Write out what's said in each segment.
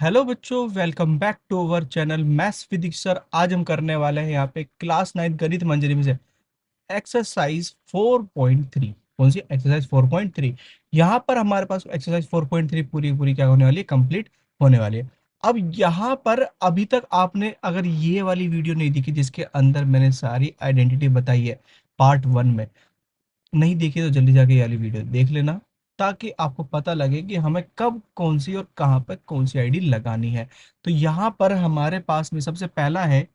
Hello बच्चों, welcome back to our channel maths physics sir. आज हम करने वाले हैं यहाँ पे क्लास 9 गणित मंजरी में से एक्सरसाइज 4.3। कौन सी एक्सरसाइज 4.3? यहाँ पर हमारे पास एक्सरसाइज 4.3 पूरी पूरी क्या होने वाली है, कंप्लीट होने वाली है। अब यहाँ पर अभी तक आपने अगर ये वाली वीडियो नहीं देखी जिसके अंदर मैंने सारी आइडेंटिटी बताई है पार्ट 1 में, नहीं देखी तो जल्दी जाके ये वाली वीडियो देख लेना, ताकि आपको पता लगे कि हमें कब कौन सी और कहाँ पर कौन सी आईडी लगानी है। तो यहाँ पर हमारे पास में सबसे पहला है,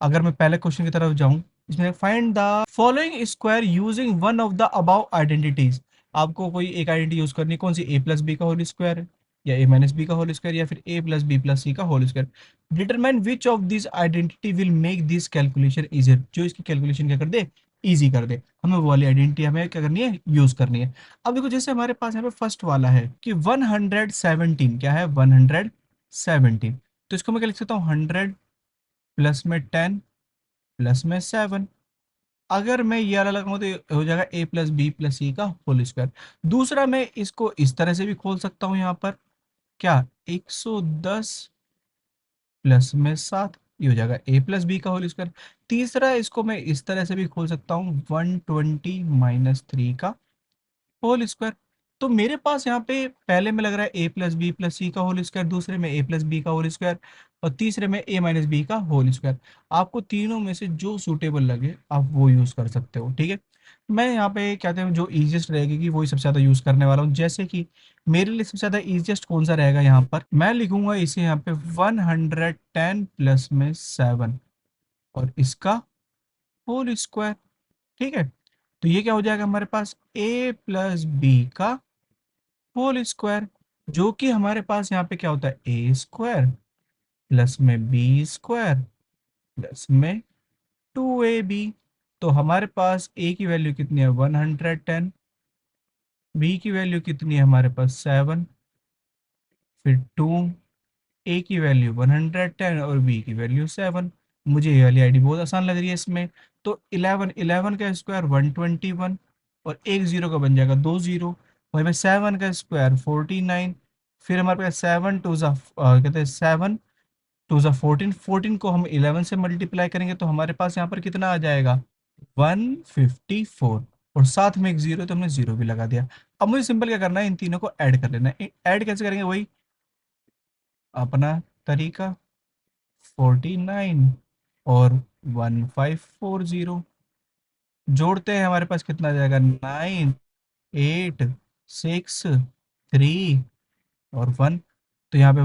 अगर मैं पहले क्वेश्चन की तरफ जाऊं, इसमें find the following square using one of the above identities. आपको कोई एक आइडेंटिटी यूज करनी है, कौन सी? ए प्लस बी का होल स्क्वायर, या ए माइनस बी का होल स्क्वायर, या फिर A plus B plus C का whole square. Determine which of this identity will make this calculation easier, जो इसकी कैलकुलेशन क्या कर दे, इजी कर दे। हमें वो वाली आइडेंटिटी हमें क्या करनी है, यूज करनी है। अब देखो, जैसे हमारे पास यहाँ पे फर्स्ट वाला है कि 117 क्या है, 117। तो इसको मैं क्या लिख सकता हूँ, 100 प्लस में 10 प्लस में 7। अगर मैं ये वाला लगाऊं तो ये हो जाएगा ए प्लस बी प्लस सी का होल स्क्वायर। दूसरा, मैं इसको इस तरह से भी खोल सकता हूँ यहाँ पर, क्या, 110 प्लस में 7, ये हो जाएगा ए प्लस बी का होल स्क्वायर। तीसरा, इसको मैं इस तरह से भी खोल सकता हूँ, 120 माइनस 3 का होल स्क्वायर। तो मेरे पास यहाँ पे पहले में लग रहा है ए प्लस बी प्लस सी का होल स्क्वायर, दूसरे में ए प्लस बी का होल स्क्वायर, और तीसरे में ए माइनस बी का होल स्क्वायर। आपको तीनों में से जो सूटेबल लगे आप वो यूज कर सकते हो, ठीक है। मैं यहाँ पे कहते हैं जो इजीएस्ट रहेगी कि वही सबसे ज्यादा यूज करने वाला हूँ। जैसे कि मेरे लिए सबसे ज्यादा इजीएस्ट कौन सा रहेगा, यहाँ पर मैं लिखूंगा इसे यहाँ पे 110 प्लस में 7 और इसका होल स्क्वायर, ठीक है। तो ये क्या हो जाएगा हमारे पास, ए प्लस बी का होल स्क्वायर, जो कि हमारे पास यहाँ पे क्या होता है, ए स्क्वायर प्लस में बी स्क्वायर प्लस में 2ab। तो हमारे पास ए की वैल्यू कितनी है, 110, बी की वैल्यू कितनी है हमारे पास 7, फिर 2, ए की वैल्यू 110 और बी की वैल्यू 7। मुझे ये वाली आईडी बहुत आसान लग रही है इसमें। तो 11 11 का स्क्वायर 121, और एक जीरो का बन जाएगा 2 जीरो। वहीं पे 7 का स्क्वायर 49। फिर हमारे पास 7 टू ज़ा कहते हैं 7 टू ज़ा 14, 14 को हम 11 से मल्टीप्लाई करेंगे तो हमारे पास यहाँ पर कितना आ जाएगा, 154। और साथ में एक जीरो, तो हमने जीरो भी लगा दिया। अब मुझे सिंपल क्या करना है, इन तीनों को ऐड कर लेना है। ऐड कैसे करेंगे, वही अपना तरीका, 49 और 1540 जोड़ते हैं, हमारे पास कितना आ जाएगा, 9 8 6 3 और 1। तो यहाँ पे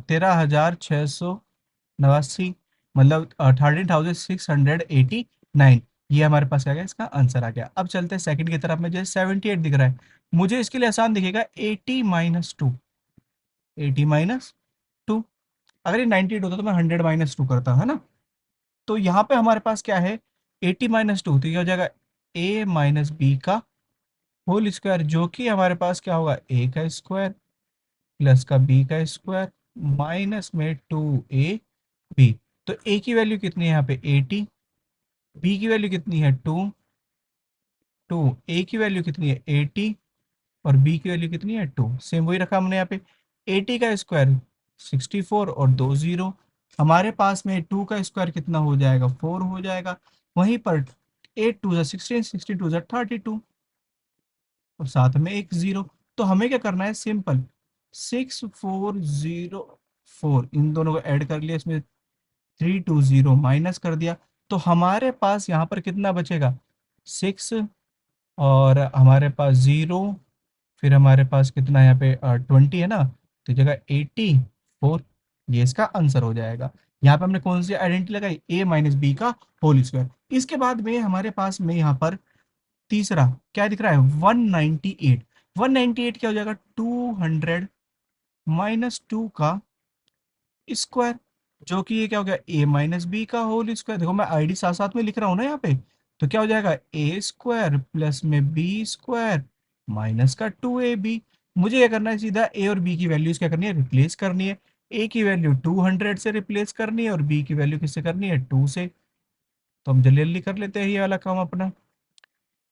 13,689, मतलब 13,689। ये हमारे पास क्या गया, इसका आंसर आ गया। अब चलते हैं सेकंड की तरफ में, जैसे 78 दिख रहा है, मुझे इसके लिए आसान दिखेगा 80 - 2, 80 - 2। अगर ये 98 होता तो मैं 100 - 2 करता, है ना। तो यहाँ पे हमारे पास क्या है, 80 - 2, तो ये हो जाएगा ए माइनस बी का होल स्क्वायर, जो कि हमारे पास क्या होगा, ए का स्क्वायर प्लस का बी का स्क्वायर माइनस में 2ab। तो ए की वैल्यू कितनी है यहाँ पे 80, बी की वैल्यू कितनी है 2, ए की वैल्यू कितनी है 80 और बी की वैल्यू कितनी है 2। सेम वही रखा हमने यहाँ पे। 80 का स्क्वायर 64 और 2 जीरो। हमारे पास में 2 का स्क्वायर कितना हो जाएगा, 4 हो जाएगा। वहीं पर 8 टू 16, 16 टू 32 और साथ में एक जीरो। तो हमें क्या करना है, सिंपल 6404, इन दोनों को ऐड कर लिया, इसमें 320 माइनस कर दिया। तो हमारे पास यहाँ पर कितना बचेगा, 6, और हमारे पास जीरो, फिर हमारे पास कितना यहाँ पे 20 है ना, तो जगह 84। ये इसका आंसर हो जाएगा। यहाँ पे हमने कौन सी आइडेंटिटी लगाई, ए माइनस बी का होल स्क्वायर। इसके बाद में हमारे पास में यहाँ पर तीसरा क्या दिख रहा है, 198। 198 क्या हो जाएगा, 200 - 2 का स्क्वायर, जो कि ये क्या हो गया, ए माइनस बी का होल स्क्वायर। देखो मैं आईडी साथ साथ में लिख रहा हूँ ना यहाँ पे। तो क्या हो जाएगा, ए स्क्वायर प्लस में बी स्क्वायर माइनस का 2ab। मुझे क्या करना है, सीधा ए और बी की वैल्यूज क्या करनी है, रिप्लेस करनी है। ए की वैल्यू 200 से रिप्लेस करनी है और बी की वैल्यू किससे करनी है, 2 से। तो हम जल्दी जल्दी कर लेते हैं ये वाला काम अपना।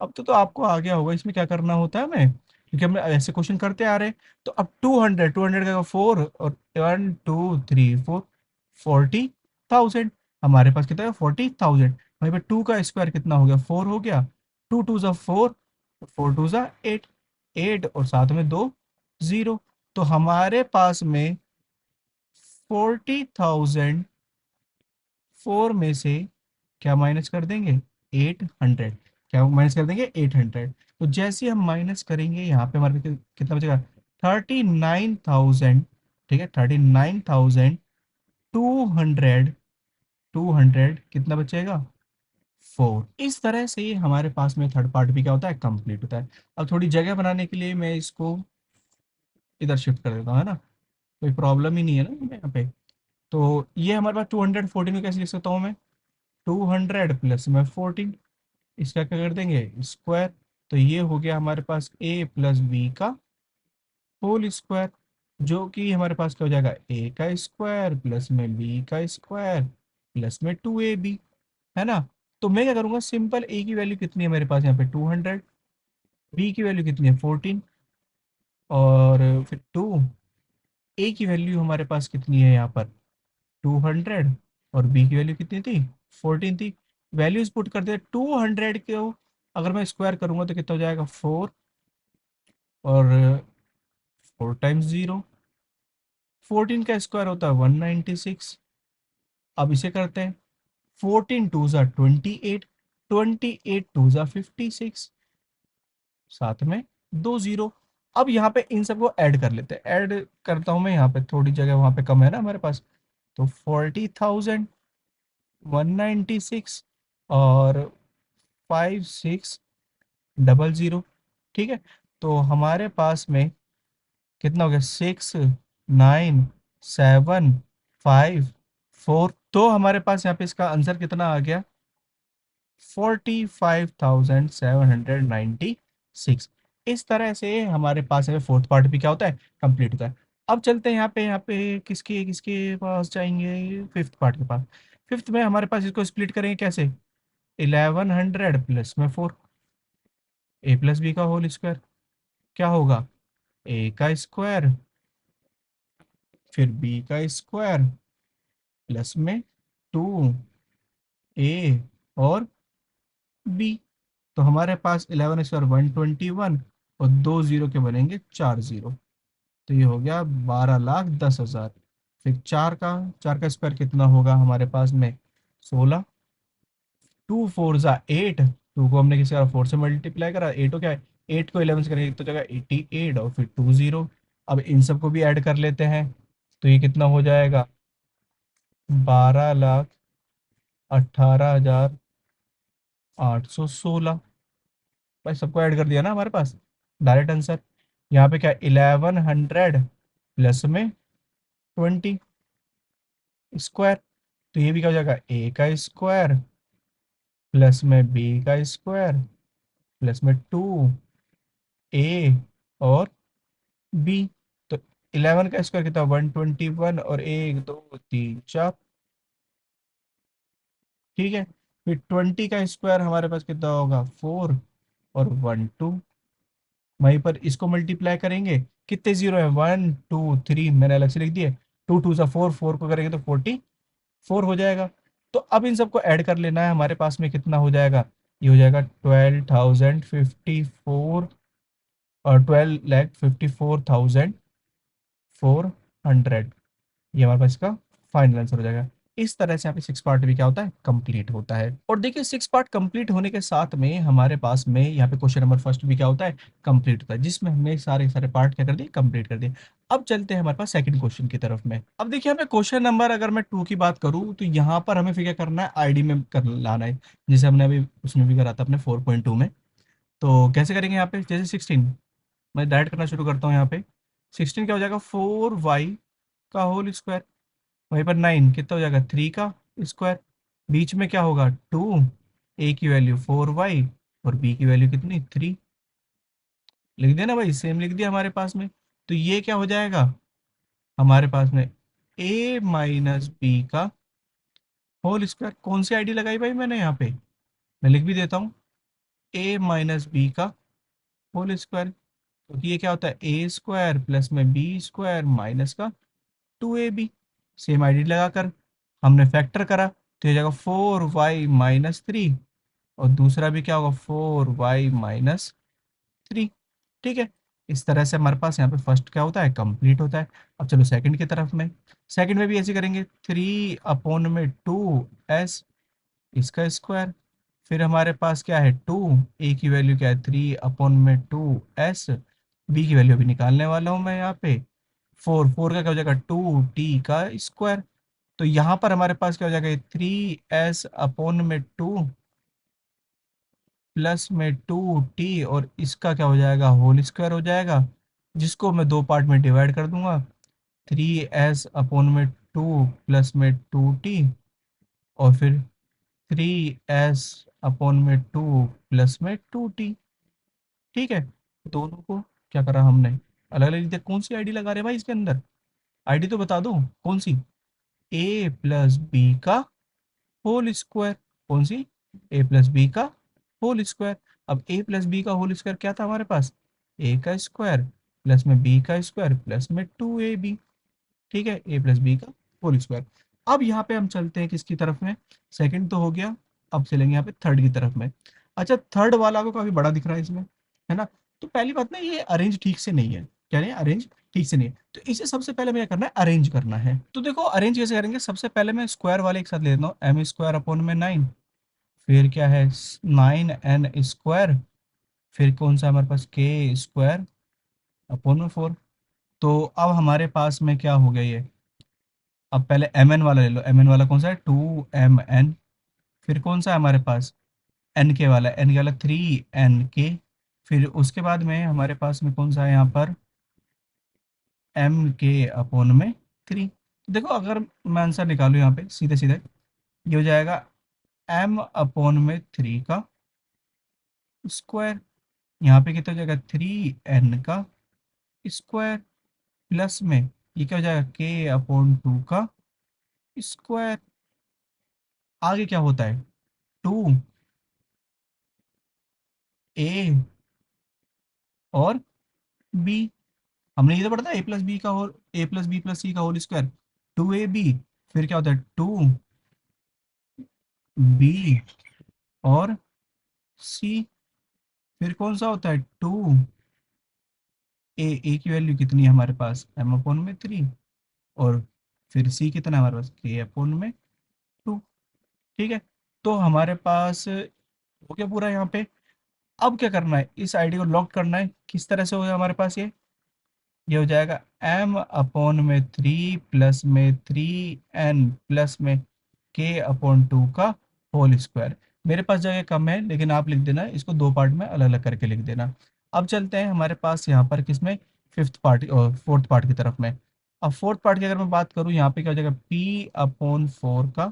अब तो आपको आ गया होगा इसमें क्या करना होता है हमें। क्योंकि हम ऐसे क्वेश्चन करते आ रहे हैं। तो अब 200 का 4 और 1 2 3 4 40,000। हमारे पास कितना है? 40,000। वहीं पे 2 का स्क्वायर कितना हो गया? 4 हो गया। 2 2 ज़ा 4, 4 2 ज़ा 8, 8 और साथ में 2 0। तो हमारे पास में 40,000 4 में से क्या माइनस कर देंगे? 800। क्या माइनस कर देंगे? 800। तो जैसे ही हम माइनस करेंगे यहाँ पे हमारे पास कितना बचेगा? 39,000। ठीक है, 39,200। 200 कितना बचेगा? 4। इस तरह से हमारे पास में थर्ड पार्ट भी क्या होता है? कंप्लीट होता है। अब थोड़ी जगह बनाने के लिए मैं इसको इधर शिफ्ट कर देता हूँ, है ना? कोई प्रॉब्लम ही नहीं है ना यहाँ पे। तो ये हमारे पास 214 में कैसे लिख सकता हूँ मैं? 200 प्लस में 14, इसका क्या कर देंगे? स्क्वायर। तो ये हो गया हमारे पास a प्लस बी का होल स्क्वायर, जो कि हमारे पास क्या हो जाएगा? a का स्क्वायर प्लस में b का स्क्वायर प्लस में 2ab, है ना? तो मैं क्या करूंगा? सिंपल a की वैल्यू कितनी है मेरे पास यहाँ पे? 200। b की वैल्यू कितनी है? 14। और फिर 2, a की वैल्यू हमारे पास कितनी है यहाँ पर? 200। और b की वैल्यू कितनी थी? 14 थी। वैल्यूज पुट कर दे। 200 को अगर मैं स्क्वायर करूंगा तो कितना हो जाएगा? 4। और 4 टाइम्स 0, 14 का स्क्वायर होता है 196। अब इसे करते हैं। 14 2 ज़ा 28, 28 2 ज़ा 56, साथ में 2 0। अब यहाँ पे इन सबको ऐड कर लेते हैं। ऐड करता हूँ मैं, यहाँ पे थोड़ी जगह वहाँ पे कम है ना हमारे पास। तो 40,196 और 5600। ठीक है। तो हमारे पास में कितना हो गया? 6 9 7 5 4। तो हमारे पास यहाँ पे इसका आंसर कितना आ गया? 45,796। इस तरह से हमारे पास है फोर्थ पार्ट भी क्या होता है? कंप्लीट होता है। अब चलते हैं यहाँ पे किसके किसके पास जाएंगे? फिफ्थ पार्ट के पास। फिफ्थ में हमारे पास इसको स्प्लिट करेंगे कैसे? 1100 प्लस में 4, ए प्लस बी का होल स्क्वायर। क्या होगा? ए का स्क्वायर फिर बी का स्क्वायर प्लस में 2 ए और बी। तो हमारे पास 11 स्क्वायर 121 और 2 0 के बनेंगे 4 0। तो ये हो गया 12,10,000। फिर चार का स्क्वायर कितना होगा हमारे पास में? 16। 2 4 ज़ा 8, 2 को हमने किसी और 4 से मल्टीप्लाई करा, 8 हो क्या है? 8 को 11 से करेंगे तो जगह 88 और फिर 2 0। अब इन सबको भी ऐड कर लेते हैं। तो ये कितना हो जाएगा? 12,18,816। भाई सबको ऐड कर दिया ना हमारे पास, डायरेक्ट आंसर। यहाँ पे क्या? 1100 प्लस में 20 स्क्वायर। तो ये भी क्या हो जाएगा? ए का स्क्वायर प्लस में बी का स्क्वायर प्लस में 2 ए और बी। तो 11 का स्क्वायर कितना? 121 और 1 2 3 4। ठीक है। फिर 20 का स्क्वायर हमारे पास कितना होगा? 4 और 1 2। वहीं पर इसको मल्टीप्लाई करेंगे। कितने जीरो है? 1 2 3 मैंने अलग से लिख दिए। 2 2 ज़ा 4, 4 को करेंगे तो 44 हो जाएगा। तो अब इन सबको ऐड कर लेना है। हमारे पास में कितना हो जाएगा? ये हो जाएगा 12,054 और 12,54,400। ये हमारे पास इसका फाइनल आंसर हो जाएगा। इस तरह से यहाँ पे सिक्स पार्ट भी क्या होता है? कंप्लीट होता है। और देखिए सिक्स पार्ट कंप्लीट होने के साथ में हमारे पास में यहाँ पे क्वेश्चन नंबर फर्स्ट भी क्या होता है? कंप्लीट होता है, जिसमें हमने सारे सारे पार्ट क्या कर दिए? कंप्लीट कर दिए। अब चलते हैं हमारे पास सेकंड क्वेश्चन की तरफ में। अब देखिए हमें क्वेश्चन नंबर अगर मैं 2 की बात करूँ तो यहाँ पर हमें फिर क्या करना है? आईडी में कर लाना है, जैसे हमने अभी उसमें भी करा था अपने 4.2 में। तो कैसे करेंगे यहाँ पे? जैसे 16, मैं डायरेक्ट करना शुरू करता हूँ यहाँ पे। 16 क्या हो जाएगा? 4y का होल स्क्वायर। वहीं पर 9 कितना हो जाएगा? 3 का स्क्वायर। बीच में क्या होगा? 2, ए की वैल्यू 4y और बी की वैल्यू कितनी? 3। लिख दिया ना भाई, सेम लिख दिया हमारे पास में। तो ये क्या हो जाएगा हमारे पास में? a माइनस बी का होल स्क्वायर। कौन सी आईडी लगाई भाई मैंने यहाँ पे? मैं लिख भी देता हूँ। a माइनस बी का होल स्क्वायर। क्योंकि ये क्या होता है ए स्क्वायर प्लस में बी स्क्वायर माइनस का 2ab। सेम आईडी लगाकर हमने फैक्टर करा तो ये जाएगा 4y-3, और दूसरा भी क्या होगा 4y-3। ठीक है, इस तरह से हमारे पास यहाँ पे फर्स्ट क्या होता है, कंप्लीट होता है। अब चलो सेकंड की तरफ में, सेकंड में भी ऐसे करेंगे, 3/2 s इसका स्क्वायर। फिर हमारे पास क्या है, 2, ए की वैल्यू क्या है 3/2 s, बी की वैल्यू अभी निकालने वाला हूँ मैं यहाँ पे। 4 का क्या हो जाएगा 2t का स्क्वायर। तो यहाँ पर हमारे पास क्या हो जाएगा, 3s/2 प्लस में 2t, और इसका क्या हो जाएगा होल स्क्वायर हो जाएगा, जिसको मैं दो पार्ट में डिवाइड कर दूंगा। 3s/2 प्लस में 2t, और फिर 3s/2 प्लस में 2t। ठीक है, दोनों को क्या करा हमने, अलग अलग रीते। कौन सी आईडी लगा रहे हैं भाई इसके अंदर, आईडी तो बता दो कौन सी। ए प्लस बी का होल स्क्वायर। कौन सी, ए प्लस बी का होल स्क्वायर। अब ए प्लस बी का होल स्क्वायर क्या था हमारे पास, ए का स्क्वायर प्लस में बी का स्क्वायर प्लस में 2ab। ठीक है, ए प्लस बी का होल स्क्वायर। अब यहाँ पे हम चलते हैं किसकी तरफ में, सेकंड तो हो गया, अब चलेंगे यहाँ पे थर्ड की तरफ में। अच्छा, थर्ड वाला को काफी बड़ा दिख रहा है इसमें, है ना। तो पहली बात ना, ये अरेंज ठीक से नहीं है, क्या नहीं अरेंज ठीक से नहीं है, तो इसे सबसे पहले हमें क्या करना है, अरेंज करना है। तो देखो अरेंज कैसे करेंगे, सबसे पहले मैं स्क्वायर वाले एक साथ ले लेता हूँ, m² / 9। फिर क्या है 9n²। फिर कौन सा हमारे पास k² / 4। तो अब हमारे पास में क्या हो गया ये, अब पहले mn वाला ले लो, mn वाला कौन सा है 2mn। फिर कौन सा है हमारे पास n के वाला 3nk। फिर उसके बाद में हमारे पास में कौन सा है यहाँ पर m/3। देखो अगर मैं आंसर निकालूँ यहाँ पे सीधे सीधे, ये हो जाएगा m/3 का स्क्वायर। यहाँ पे कितना हो जाएगा 3n का स्क्वायर, प्लस में ये क्या हो जाएगा k/2 का स्क्वायर। आगे क्या होता है 2a और b। हमने ये तो पढ़ा था ए प्लस बी का होल, ए प्लस बी प्लस सी का होल स्क्वायर 2ab। फिर क्या होता है 2b और c। फिर कौन सा होता है 2a की वैल्यू कितनी है हमारे पास m/3, और फिर c कितना है हमारे पास k/2। ठीक है, तो हमारे पास हो गया पूरा यहाँ पे। अब क्या करना है, इस आईडी को लॉक करना है, किस तरह से होगा हमारे पास ये हो जाएगा m/3 प्लस में 3n प्लस में k/2 का होल स्क्वायर। मेरे पास जगह कम है, लेकिन आप लिख देना इसको दो पार्ट में अलग अलग करके लिख देना। अब चलते हैं हमारे पास यहाँ पर किसमें, फिफ्थ पार्ट और फोर्थ पार्ट की तरफ में। अब फोर्थ पार्ट की अगर मैं बात करूँ, यहाँ पे क्या हो जाएगा p/4 का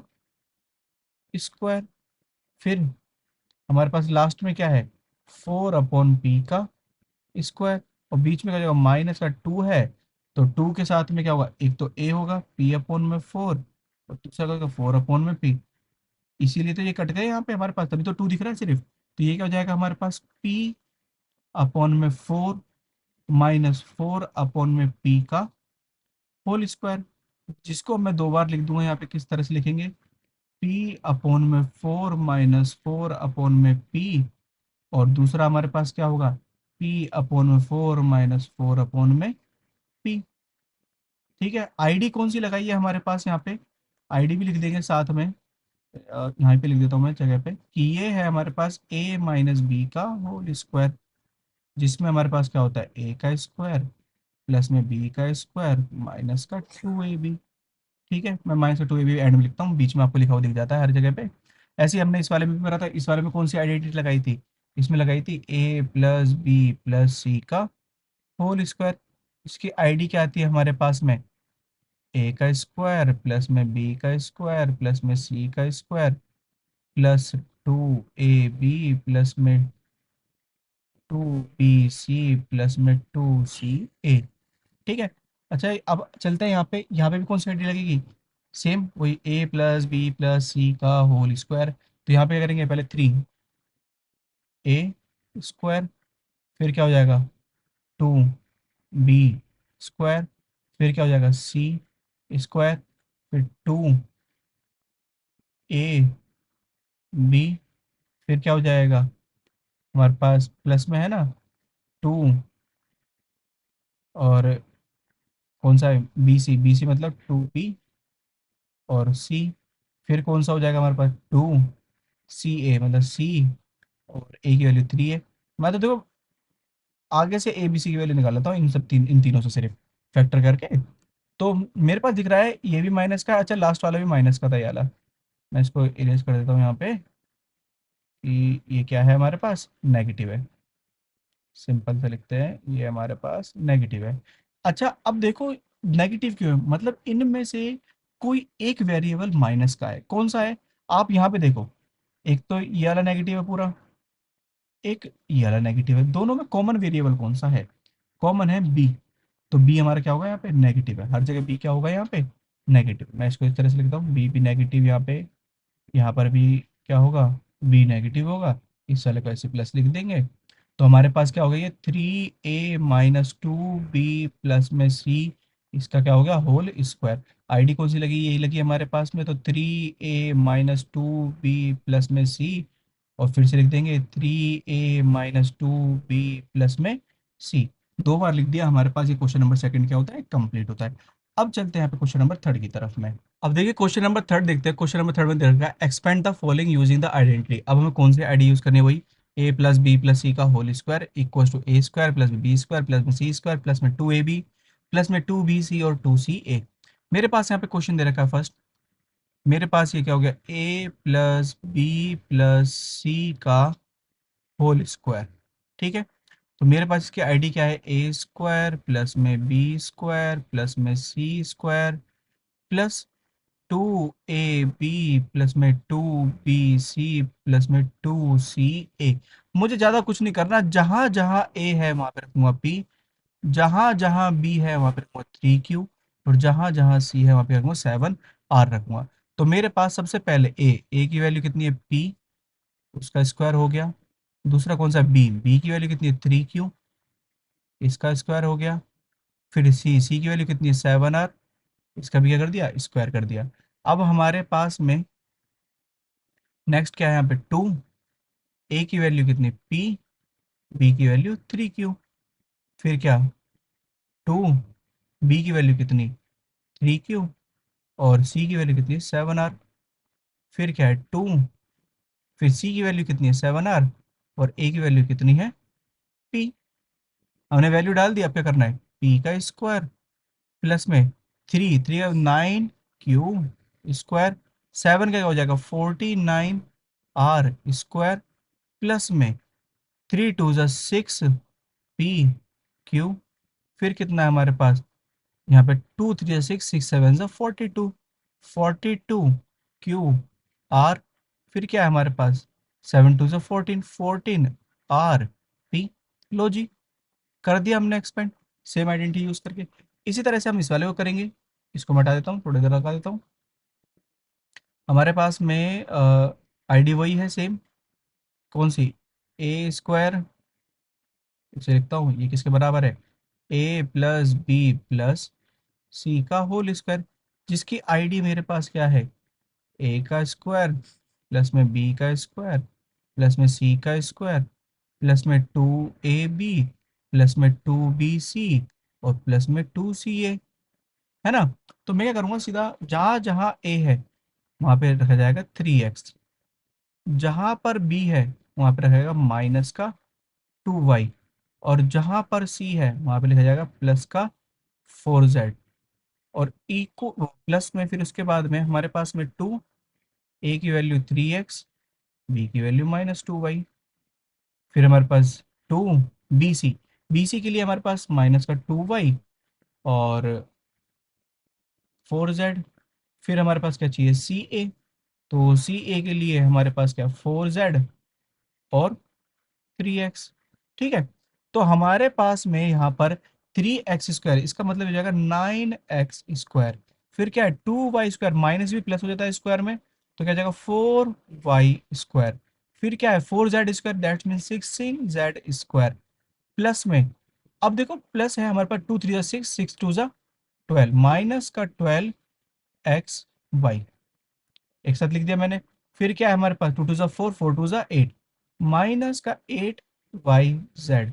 स्क्वायर। फिर हमारे पास लास्ट में क्या है 4/p का स्क्वायर, और बीच में क्या होगा माइनस का 2 है। तो 2 के साथ में क्या होगा, एक तो a होगा p/4, और दूसरा क्या होगा 4/p। इसीलिए तो ये कट गए यहाँ पे हमारे पास, तभी तो 2 दिख रहा है सिर्फ। तो ये क्या हो जाएगा हमारे पास p/4 माइनस 4/p का होल स्क्वायर, जिसको मैं दो बार लिख दूंगा यहाँ पे, किस तरह से लिखेंगे p/4 माइनस 4/p, और दूसरा हमारे पास क्या होगा p/4 माइनस 4/p। ठीक है, आईडी कौन सी लगाई है हमारे पास यहाँ पे, आईडी भी लिख देंगे साथ में। यहाँ पे लिख देता हूँ मैं जगह पे कि ये है हमारे पास a-b का होल स्क्वायर, जिसमें हमारे पास क्या होता है a का स्क्वायर प्लस में b का स्क्वायर माइनस का 2ab। ठीक है, मैं माइनस का 2ab एंड में लिखता हूँ, बीच में आपको लिखा हुआ दिख जाता है हर जगह पे। ऐसे ही हमने इस वाले में भी करा था, इस वाले में कौन सी आइडेंटिटी लगाई थी, इसमें लगाई थी a plus B plus C का होल स्क्वायर। इसकी आईडी क्या आती है हमारे पास में, ए का स्क्वायर प्लस में बी का स्क्वायर प्लस में सी का स्क्वायर प्लस 2ab प्लस में 2bc प्लस में 2ca। ठीक है, अच्छा अब चलते हैं यहाँ पे भी कौन सी आईडी लगेगी, सेम वही a plus B plus C का होल स्क्वायर। तो यहाँ पे करेंगे पहले 3a स्क्वायर, फिर क्या हो जाएगा टू बी स्क्वायर, फिर क्या हो जाएगा सी स्क्वायर, फिर टू ए बी, फिर क्या हो जाएगा हमारे पास प्लस में है ना टू, और कौन सा है बी सी, बी सी मतलब टू बी और सी, फिर कौन सा हो जाएगा हमारे पास टू सी ए मतलब सी, और ए की वैल्यू थ्री है। मैं तो देखो आगे से ए बी सी की वैल्यू निकाल लेता हूँ इन तीनों से सिर्फ फैक्टर करके। तो मेरे पास दिख रहा है ये भी माइनस का, अच्छा लास्ट वाला भी माइनस का था ये वाला। मैं इसको इरेज कर देता हूँ यहाँ पे कि ये क्या है हमारे पास नेगेटिव है। सिंपल से लिखते हैं ये हमारे पास नेगेटिव है। अच्छा अब देखो नेगेटिव क्यों है, मतलब इनमें से कोई एक वेरिएबल माइनस का है, कौन सा है आप यहाँ पे देखो। एक तो ये वाला नेगेटिव है पूरा, एक ये वाला नेगेटिव है, दोनों में कॉमन वेरिएबल कौन सा है, कॉमन है बी। तो बी हमारा क्या होगा यहाँ पे नेगेटिव है, हर जगह बी क्या होगा यहाँ पे नेगेटिव। मैं इसको इस तरह से लिखता हूँ बी भी नेगेटिव यहाँ पे, यहाँ पर भी क्या होगा बी नेगेटिव होगा, इस वाले को ऐसे प्लस लिख देंगे। तो हमारे पास क्या हो गया ये three A minus to be plus में सी, इसका क्या हो गया होल स्क्वायर। आईडी कौन सी लगी, यही लगी हमारे पास में, तो three A minus to be plus में सी, और फिर से लिख देंगे three A minus to be plus में सी। दो बार लिख दिया, हमारे पास ये क्वेश्चन नंबर सेकंड क्या होता है कंप्लीट होता है। अब चलते हैं यहाँ पे क्वेश्चन नंबर थर्ड की तरफ में। अब देखिए क्वेश्चन नंबर थर्ड देखते हैं। क्वेश्चन नंबर थर्ड में दे रखा है expand the following using the identity. अब हमें कौन सी आईडी यूज करनी है, वही A plus B plus C का whole square equal to A square plus B square plus में सी स्क्वायर प्लस में टू ए बी प्लस में टू बी सी और टू सी ए। मेरे पास यहाँ पे क्वेश्चन दे रखा है फर्स्ट, मेरे पास ये क्या हो गया ए प्लस बी प्लस सी का होल स्क्वायर, ठीक है। तो मेरे पास इसकी आईडी क्या है ए स्क्वायर प्लस में बी स्क्वायर प्लस में सी square plus two A B plus में टू बी सी प्लस में टू सी ए। मुझे ज़्यादा कुछ नहीं करना, जहाँ जहाँ ए है वहाँ पे रखूँगा पी, जहाँ जहाँ बी है वहाँ पे रखूँगा थ्री क्यू, और जहाँ जहाँ सी है वहाँ पे रखूँगा सेवन आर रखूँगा। तो मेरे पास सबसे पहले ए की वैल्यू कितनी है पी, उसका स्क्वायर हो गया। दूसरा कौन सा बी की वैल्यू कितनी है थ्री क्यू, इसका स्क्वायर हो गया। फिर सी की वैल्यू कितनी है सेवन आर, इसका भी क्या कर दिया स्क्वायर कर दिया। अब हमारे पास में नेक्स्ट क्या है यहाँ पे टू, ए की वैल्यू कितनी पी, बी की वैल्यू थ्री क्यू, फिर क्या टू बी की वैल्यू कितनी थ्री क्यू, और सी की वैल्यू कितनी है सेवन आर, फिर क्या है टू, फिर सी की वैल्यू कितनी है सेवन आर, और ए की वैल्यू कितनी है पी। हमने वैल्यू डाल दी, अब क्या करना है पी का स्क्वायर प्लस में three three nine q square, seven का क्या हो जाएगा forty nine r square plus में थ्री टू ज़ा सिक्स पी क्यू, फिर कितना है हमारे पास यहाँ पे two three six six seven ज़ा forty two, forty two q r, फिर क्या है हमारे पास सेवन टू ज़ा फोर्टीन, फोर्टीन आर पी। लो जी कर दिया हमने एक्सपेंड सेम आइडेंटिटी यूज करके। इसी तरह से हम इस वाले को करेंगे, इसको मैं हटा देता हूँ थोड़ी देर लगा देता हूँ। हमारे पास में आईडी वही है सेम, कौन सी ए स्क्वायर, इसे लिखता हूँ ये किसके बराबर है ए प्लस बी प्लस सी का होल स्क्वायर, जिसकी आईडी मेरे पास क्या है ए का स्क्वायर प्लस में बी का स्क्वायर प्लस में सी का स्क्वायर प्लस में टू ए बी प्लस में टू बी सी और प्लस में टू सी ए, है ना। तो मैं क्या करूँगा सीधा जहाँ जहाँ ए है वहाँ पे रखा जाएगा थ्री एक्स, जहाँ पर बी है वहाँ पे रखेगा माइनस का टू वाई, और जहाँ पर सी है वहाँ पे लिखा जाएगा प्लस का फोर जेड, और ई को प्लस में फिर उसके बाद में हमारे पास में टू ए की वैल्यू थ्री एक्स, बी की वैल्यू माइनस टू वाई, फिर हमारे पास two B c, b c के लिए हमारे पास माइनस का टू वाई और फोर जेड, फिर हमारे पास क्या चाहिए सी ए, तो सी ए के लिए हमारे पास क्या फोर जेड और थ्री एक्स, ठीक है। तो हमारे पास में यहाँ पर थ्री एक्स स्क्वायर, इसका मतलब हो जाएगा नाइन एक्स स्क्वायर, फिर क्या है टू वाई स्क्वायर, माइनस भी प्लस हो जाता है स्क्वायर में, तो क्या हो जाएगा फोर वाई स्क्वायर, फिर क्या है four Z square that mean sixteen Z square plus में अब देखो प्लस है हमारे पास, 2 3 जा 6, 6 2 जा 12, माइनस का 12 एक्स वाई, एक साथ लिख दिया मैंने। फिर क्या है हमारे पास, 2 2 जा 4, 4 2 जा 8, माइनस का 8 वाई जेड।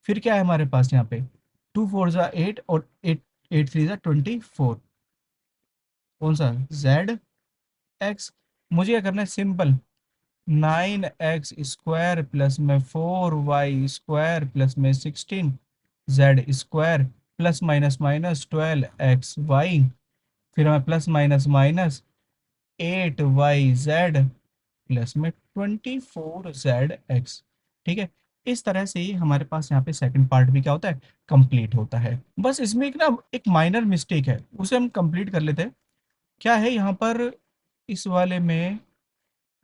फिर क्या है हमारे पास यहाँ पे, 2 4 जा 8 और 8 8 3 जा 24, कौन सा, जेड एक्स। मुझे क्या करना है, सिंपल, 9x स्क्वायर प्लस में 4y स्क्वायर प्लस में 16 Z square plus minus minus 12 X Y, फिर हमें plus minus minus 8 Y Z plus में 24 जेड एक्स। ठीक है, इस तरह से ही हमारे पास यहाँ पे सेकंड पार्ट भी क्या होता है, कंप्लीट होता है। बस इसमें एक ना एक माइनर मिस्टेक है, उसे हम कंप्लीट कर लेते हैं। क्या है यहाँ पर, इस वाले में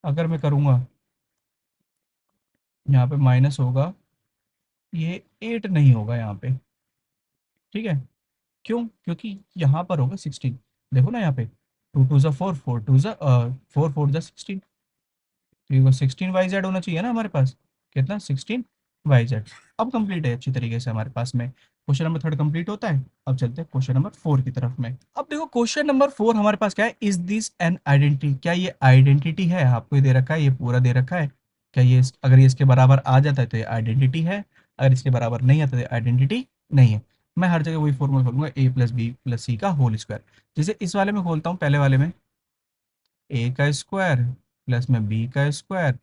अगर मैं करूँगा, यहाँ पे माइनस होगा, ये 8 नहीं होगा यहाँ पे। ठीक है, क्यों, क्योंकि यहाँ पर होगा 16। देखो ना यहाँ पे, 2 2 जा 4, 4 4 जा 16, तो ये 16 वाई जेड होना चाहिए ना हमारे पास, कितना, 16 वाई जेड। अब कंप्लीट है अच्छी तरीके से हमारे पास में, क्वेश्चन नंबर थर्ड कंप्लीट होता है। अब चलते हैं क्वेश्चन नंबर फोर की तरफ में। अब देखो क्वेश्चन नंबर फोर हमारे पास क्या है, इज दिस एन आइडेंटिटी, क्या ये आइडेंटिटी है, आपको ये दे रखा है, ये पूरा दे रखा है। क्या ये अगर ये इसके बराबर आ जाता है तो ये आइडेंटिटी है, अगर इसके बराबर नहीं आता तो ये आइडेंटिटी नहीं है। मैं हर जगह वही फॉर्मूला खोलूंगा, a+b+c का होल स्क्वायर। जैसे इस वाले में खोलता हूँ, पहले वाले में ए का स्क्वायर प्लस में बी का स्क्वायर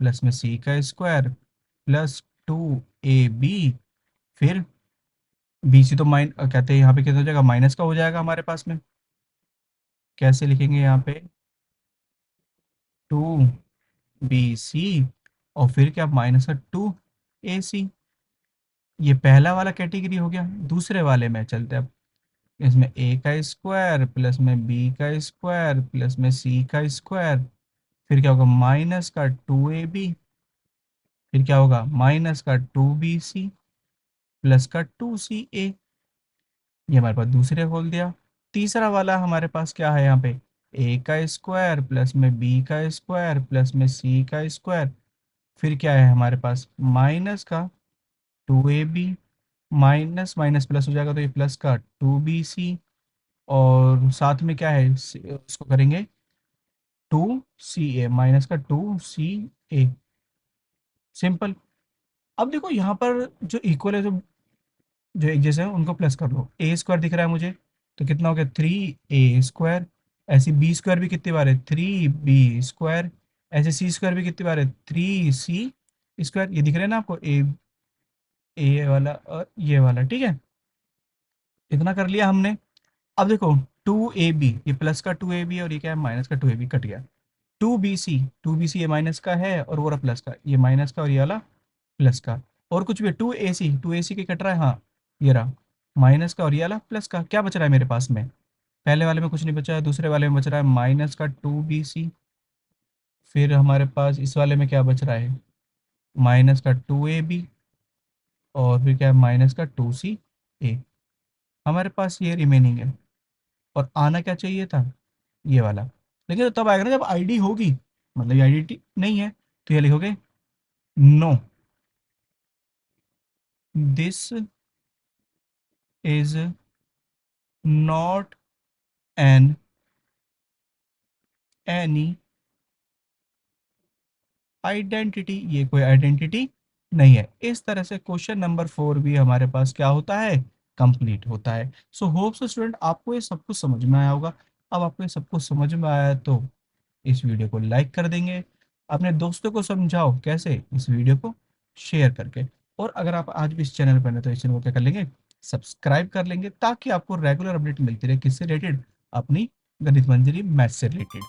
प्लस में सी का स्क्वायर प्लस 2ab, फिर बी सी तो कहते हैं यहाँ पे कितना हो जाएगा, माइनस का हो जाएगा हमारे पास में। कैसे लिखेंगे यहाँ पे, 2bc और फिर क्या, माइनस का 2ac। ये पहला वाला कैटेगरी हो गया। दूसरे वाले में चलते हैं अब, इसमें ए का स्क्वायर प्लस में बी का स्क्वायर प्लस में सी का स्क्वायर, फिर क्या होगा, माइनस का 2ab, फिर क्या होगा, माइनस का 2bc प्लस का 2ca। ये हमारे पास दूसरे खोल दिया। तीसरा वाला हमारे पास क्या है यहाँ पे, ए का स्क्वायर प्लस में बी का स्क्वायर प्लस में सी का स्क्वायर, फिर क्या है हमारे पास, माइनस का 2ab, माइनस माइनस प्लस हो जाएगा तो ये प्लस का 2bc, और साथ में क्या है, उसको करेंगे 2ca, माइनस का 2ca। सिंपल। अब देखो यहाँ पर जो इक्वल है, जो एक जैसे हैं उनको प्लस कर लो। ए स्क्वायर दिख रहा है मुझे, तो कितना हो गया, 3a स्क्वायर। ऐसे बी स्क्वायर भी कितनी बार है, 3b स्क्वायर। ऐसे सी स्क्वायर भी कितनी बार है, 3c स्क्वायर। ये दिख रहा है ना आपको, ए वाला और ये वाला, ठीक है। इतना कर लिया हमने। अब देखो, 2ab, ये प्लस का 2ab और ये क्या है, माइनस का 2ab, कट गया। 2bc ये माइनस का है और वो रहा प्लस का, ये माइनस का और ये वाला प्लस का। और कुछ भी, 2ac के कट रहा है, हाँ ये रहा माइनस का और ये वाला प्लस का। क्या बच रहा है मेरे पास में, पहले वाले में कुछ नहीं बचा है, दूसरे वाले में बच रहा है माइनस का 2bc। फिर हमारे पास इस वाले में क्या बच रहा है, माइनस का 2ab, और फिर क्या है, माइनस का 2ca। हमारे पास ये रिमेनिंग है, और आना क्या चाहिए था, ये वाला। लेकिन तो तब आएगा ना जब आईडी होगी, मतलब ये आईडी नहीं है, तो ये लिखोगे, no, this is not an any identity, ये कोई आइडेंटिटी नहीं है। इस तरह से क्वेश्चन नंबर फोर भी हमारे पास क्या होता है, कंप्लीट होता है। सो होप सो स्टूडेंट आपको ये सब कुछ समझ में आया होगा। अब आपको ये सब कुछ समझ में आया तो इस वीडियो को लाइक कर देंगे, अपने दोस्तों को समझाओ कैसे, इस वीडियो को शेयर करके। और अगर आप आज भी इस चैनल पर हैं तो इस चैनल को क्या कर लेंगे, सब्सक्राइब कर लेंगे, ताकि आपको रेगुलर अपडेट मिलती रहे, किससे रिलेटेड, अपनी गणित मंजरी मैथ से रिलेटेड।